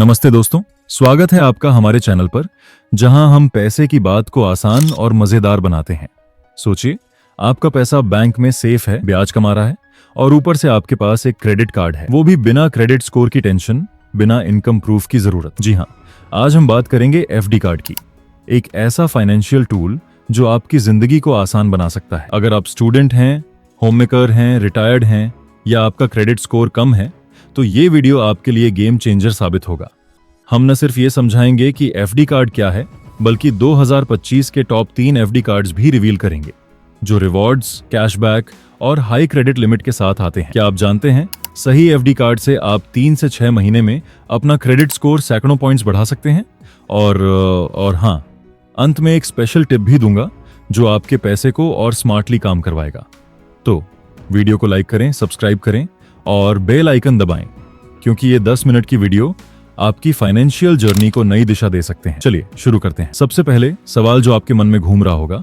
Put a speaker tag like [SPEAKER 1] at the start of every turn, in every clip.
[SPEAKER 1] नमस्ते दोस्तों, स्वागत है आपका हमारे चैनल पर, जहां हम पैसे की बात को आसान और मजेदार बनाते हैं। सोचिए, आपका पैसा बैंक में सेफ है, ब्याज कमा रहा है और ऊपर से आपके पास एक क्रेडिट कार्ड है, वो भी बिना क्रेडिट स्कोर की टेंशन, बिना इनकम प्रूफ की जरूरत। जी हाँ, आज हम बात करेंगे एफडी कार्ड की, एक ऐसा फाइनेंशियल टूल जो आपकी जिंदगी को आसान बना सकता है। अगर आप स्टूडेंट हैं, होममेकर हैं, रिटायर्ड हैं या आपका क्रेडिट स्कोर कम है, तो ये वीडियो आपके लिए गेम चेंजर साबित होगा। हम न सिर्फ ये समझाएंगे कि एफडी कार्ड क्या है, बल्कि 2025 के टॉप 3 एफडी कार्ड्स भी रिवील करेंगे, जो रिवॉर्ड्स, कैशबैक और हाई क्रेडिट लिमिट के साथ आते हैं। क्या आप जानते हैं, सही एफडी कार्ड से आप 3 से 6 महीने में अपना क्रेडिट स्कोर सैकड़ों पॉइंट्स बढ़ा सकते हैं। और हाँ, अंत में एक स्पेशल टिप भी दूंगा जो आपके पैसे को और स्मार्टली काम करवाएगा। तो वीडियो को लाइक करें, सब्सक्राइब करें और बेल आइकन दबाएं, क्योंकि ये 10 मिनट की वीडियो आपकी फाइनेंशियल जर्नी को नई दिशा दे सकते हैं। चलिए शुरू करते हैं। सबसे पहले सवाल जो आपके मन में घूम रहा होगा,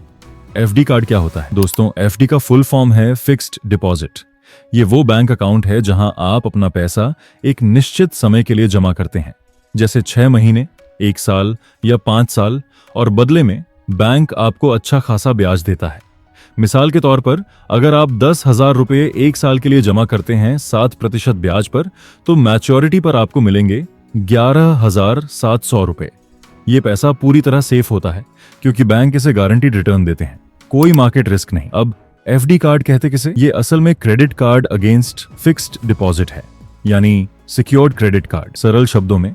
[SPEAKER 1] एफडी कार्ड क्या होता है? दोस्तों, एफडी का फुल फॉर्म है फिक्स्ड डिपॉजिट। ये वो बैंक अकाउंट है जहां आप अपना पैसा एक निश्चित समय के लिए जमा करते हैं, जैसे 6 महीने, 1 साल या 5 साल, और बदले में बैंक आपको अच्छा खासा ब्याज देता है। मिसाल के तौर पर, अगर आप 10,000 रुपये 1 साल के लिए जमा करते हैं 7% ब्याज पर, तो मैच्योरिटी पर आपको मिलेंगे 11,700 रुपये। ये पैसा पूरी तरह सेफ होता है, क्योंकि बैंक इसे गारंटीड रिटर्न देते हैं, कोई मार्केट रिस्क नहीं। अब एफडी कार्ड कहते किसे? ये असल में credit card against fixed deposit है, यानी सिक्योर्ड क्रेडिट कार्ड। सरल शब्दों में,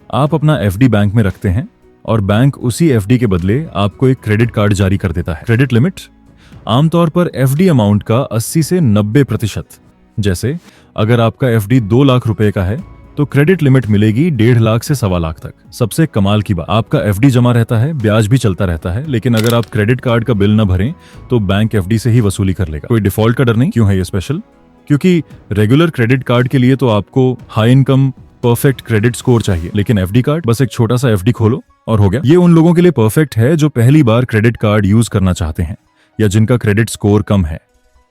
[SPEAKER 1] आप अपना एफडी बैंक में रखते हैं और बैंक उसी एफडी के बदले आपको एक क्रेडिट कार्ड जारी कर देता है। क्रेडिट लिमिट आमतौर पर एफडी अमाउंट का 80 से 90%। जैसे अगर आपका एफडी 2 लाख रुपए का है, तो क्रेडिट लिमिट मिलेगी 1.5 लाख से 1.25 लाख तक। सबसे कमाल की बात, आपका एफडी जमा रहता है, ब्याज भी चलता रहता है, लेकिन अगर आप क्रेडिट कार्ड का बिल न भरें तो बैंक एफडी से ही वसूली कर लेगा। कोई डिफॉल्ट का डर नहीं। क्यों है ये स्पेशल? क्योंकि रेगुलर क्रेडिट कार्ड के लिए तो आपको high income, perfect credit score चाहिए, लेकिन एफडी कार्ड, बस एक छोटा सा एफडी खोलो और हो गया। ये उन लोगों के लिए परफेक्ट है जो पहली बार क्रेडिट कार्ड यूज करना चाहते हैं या जिनका क्रेडिट स्कोर कम है,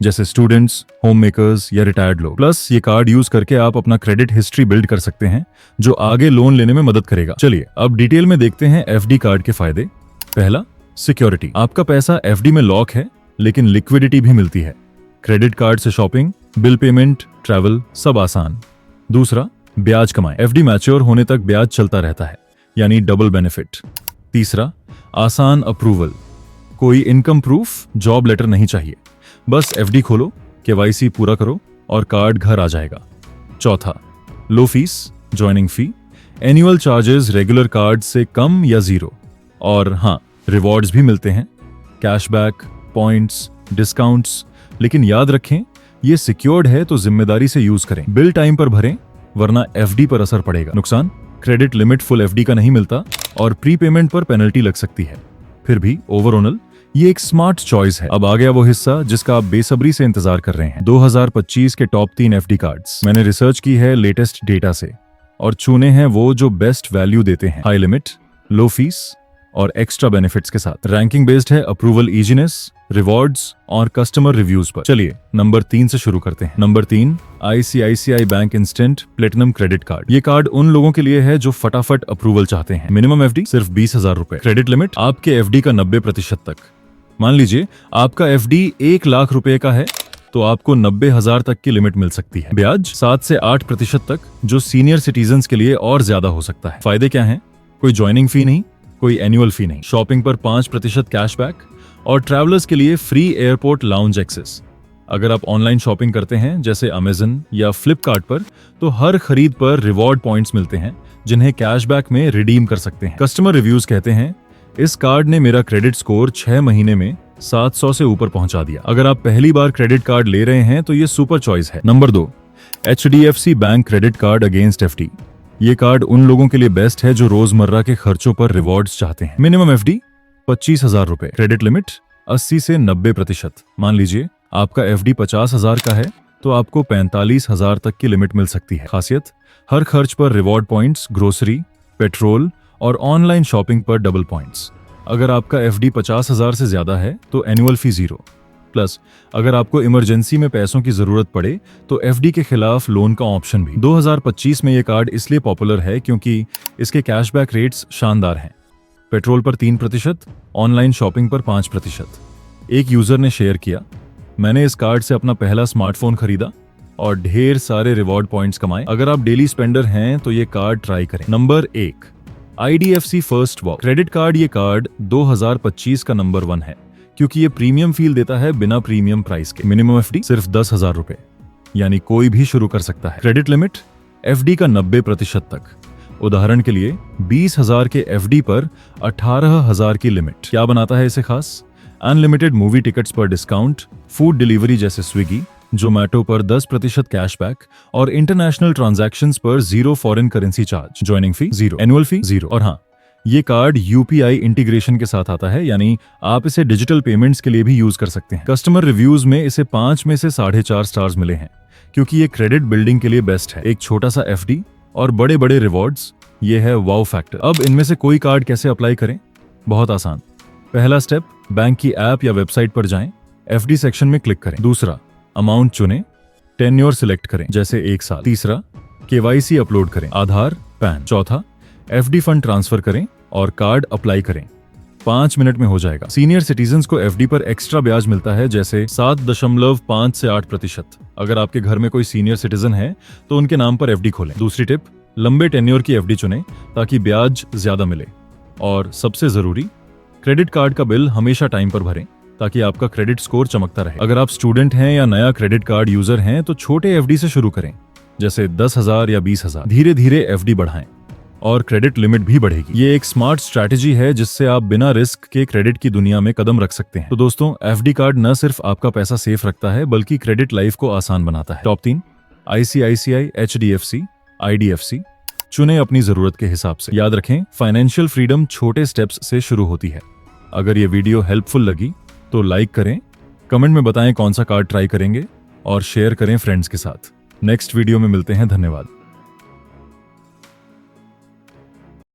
[SPEAKER 1] जैसे स्टूडेंट्स, होम मेकर्स या रिटायर्ड लोग। प्लस ये कार्ड यूज करके आप अपना क्रेडिट हिस्ट्री बिल्ड कर सकते हैं, जो आगे लोन लेने में मदद करेगा। चलिए अब डिटेल में देखते हैं एफडी कार्ड के फायदे। पहला, सिक्योरिटी। आपका पैसा एफडी में लॉक है, लेकिन लिक्विडिटी भी मिलती है। क्रेडिट कार्ड से शॉपिंग, बिल पेमेंट, ट्रैवल सब आसान। दूसरा, ब्याज कमाएं। एफडी मैच्योर होने तक ब्याज चलता रहता है, यानी डबल बेनिफिट। तीसरा, आसान अप्रूवल। कोई इनकम प्रूफ, जॉब लेटर नहीं चाहिए, बस एफडी खोलो, केवाईसी पूरा करो और कार्ड घर आ जाएगा। चौथा, low fees, joining fee, annual charges regular card से कम या 0। और हाँ, रिवॉर्ड्स भी मिलते हैं, कैशबैक, पॉइंट्स, डिस्काउंट्स। लेकिन याद रखें, ये सिक्योर्ड है तो जिम्मेदारी से यूज करें। बिल टाइम पर भरें, वरना एफडी पर असर पड़ेगा। नुकसान, क्रेडिट लिमिट फुल एफडी का नहीं मिलता और प्री पेमेंट पर पेनल्टी लग सकती है। फिर भी ओवरऑल ये एक स्मार्ट चॉइस है। अब आ गया वो हिस्सा जिसका आप बेसब्री से इंतजार कर रहे हैं। 2025 के टॉप 3 एफडी कार्ड्स। मैंने रिसर्च की है लेटेस्ट डेटा से और चुने हैं वो जो बेस्ट वैल्यू देते हैं, हाई लिमिट, लो फीस और एक्स्ट्रा बेनिफिट्स के साथ। रैंकिंग बेस्ड है अप्रूवल इजीनेस, रिवॉर्ड्स और कस्टमर रिव्यूज पर। चलिए नंबर 3 से शुरू करते हैं। Number 3, ICICI bank instant platinum credit card. ये कार्ड उन लोगों के लिए है जो फटाफट अप्रूवल चाहते हैं। मिनिमम एफडी सिर्फ 20,000 रुपए। क्रेडिट लिमिट आपके एफडी का 90% तक। मान लीजिए आपका एफडी 1 लाख रुपए का है, तो आपको 90,000 तक की लिमिट मिल सकती है। ब्याज 7 से 8% तक, जो सीनियर सिटीजन्स के लिए और ज्यादा हो सकता है। फायदे क्या हैं? कोई ज्वाइनिंग फी नहीं, कोई एनुअल फी नहीं, शॉपिंग पर 5% कैशबैक और ट्रैवलर्स के लिए फ्री एयरपोर्ट लाउंज एक्सेस। अगर आप ऑनलाइन शॉपिंग करते हैं जैसे अमेजन या फ्लिपकार्ट पर, तो हर खरीद पर रिवॉर्ड पॉइंट्स मिलते हैं, जिन्हें कैशबैक में रिडीम कर सकते हैं। कस्टमर रिव्यूज कहते हैं, इस कार्ड ने मेरा क्रेडिट स्कोर 6 महीने में 700 से ऊपर पहुंचा दिया। अगर आप पहली बार क्रेडिट कार्ड ले रहे हैं तो ये सुपर चॉइस है। Number 2, HDFC bank credit card against FD. ये कार्ड उन लोगों के लिए बेस्ट है जो रोजमर्रा के खर्चों पर रिवॉर्ड्स चाहते हैं। मिनिमम एफडी 25,000 रुपए। क्रेडिट लिमिट 80 से 90%। मान लीजिए आपका एफडी 50,000 का है, तो आपको 45,000 तक की लिमिट मिल सकती है। खासियत, हर खर्च पर रिवॉर्ड पॉइंट्स, ग्रोसरी, पेट्रोल और ऑनलाइन शॉपिंग पर डबल पॉइंट्स। अगर आपका एफडी 50,000 से ज्यादा है तो एनुअल फी 0। प्लस अगर आपको इमरजेंसी में पैसों की जरूरत पड़े तो एफडी के खिलाफ लोन का ऑप्शन भी। 2025 में ये कार्ड इसलिए पॉपुलर है क्योंकि इसके कैशबैक रेट्स शानदार हैं। पेट्रोल पर 3%, ऑनलाइन शॉपिंग पर 5%। एक यूजर ने शेयर किया, मैंने इस कार्ड से अपना पहला स्मार्टफोन खरीदा और ढेर सारे रिवॉर्ड पॉइंट्स कमाए। अगर आप डेली स्पेंडर हैं तो ये कार्ड ट्राई करें। Number 1, IDFC first walk credit card. ये कार्ड 2025 का नंबर 1 है क्योंकि ये प्रीमियम फील देता है बिना प्रीमियम प्राइस के। मिनिमम एफडी सिर्फ 10,000 रुपए, यानी कोई भी शुरू कर सकता है। क्रेडिट लिमिट एफडी का 90% तक। उदाहरण के लिए 20,000 के एफडी पर 18,000 की लिमिट। क्या बनाता है इसे खास? अनलिमिटेड मूवी टिकट्स पर डिस्काउंट, फूड डिलीवरी जैसे स्विगी, जोमैटो पर 10% कैशबैक और इंटरनेशनल ट्रांजैक्शंस पर 0 फॉरेन करेंसी चार्ज। ज्वाइनिंग फी 0, एनुअल फी 0। और हाँ, ये कार्ड यूपीआई इंटीग्रेशन के साथ आता है, यानी आप इसे डिजिटल पेमेंट्स के लिए भी यूज कर सकते हैं। कस्टमर रिव्यूज में इसे 5 में से 4.5 स्टार्स मिले हैं क्योंकि ये क्रेडिट बिल्डिंग के लिए बेस्ट है। एक छोटा सा एफडी और बड़े बड़े रिवॉर्ड्स, ये है वाव फैक्टर। अब इनमें से कोई कार्ड कैसे अप्लाई करें? बहुत आसान। पहला स्टेप, बैंक की ऐप या वेबसाइट पर जाएं, एफडी सेक्शन में क्लिक करें। दूसरा, अमाउंट चुनें, टेन्योर सिलेक्ट करें जैसे 1 साल। तीसरा, केवाईसी अपलोड करें, आधार, पैन। चौथा, एफडी फंड ट्रांसफर करें और कार्ड अप्लाई करें। 5 मिनट में हो जाएगा। सीनियर सिटीजन्स को एफडी पर एक्स्ट्रा ब्याज मिलता है, जैसे 7.5 से 8%। अगर आपके घर में कोई सीनियर सिटीजन है तो उनके नाम पर एफडी खोलें। दूसरी टिप, लंबे टेन्योर की एफडी चुनें ताकि ब्याज ज्यादा मिले। और सबसे जरूरी, क्रेडिट कार्ड का बिल हमेशा टाइम पर भरें ताकि आपका क्रेडिट स्कोर चमकता रहे। अगर आप स्टूडेंट हैं या नया क्रेडिट कार्ड यूजर हैं तो छोटे एफडी से शुरू करें, जैसे 10,000 या 20,000। धीरे धीरे एफडी बढ़ाएं और क्रेडिट लिमिट भी बढ़ेगी। ये एक स्मार्ट स्ट्रैटेजी है जिससे आप बिना रिस्क के क्रेडिट की दुनिया में कदम रख सकते हैं। तो दोस्तों, एफडी कार्ड न सिर्फ आपका पैसा सेफ रखता है बल्कि क्रेडिट लाइफ को आसान बनाता है। टॉप 3, ICICI, HDFC, IDFC चुने अपनी जरूरत के हिसाब से। याद रखें, फाइनेंशियल फ्रीडम छोटे स्टेप्स से शुरू होती है। अगर ये वीडियो हेल्पफुल लगी तो लाइक करें, कमेंट में बताएं कौन सा कार्ड ट्राई करेंगे और शेयर करें फ्रेंड्स के साथ। नेक्स्ट वीडियो में मिलते हैं। धन्यवाद।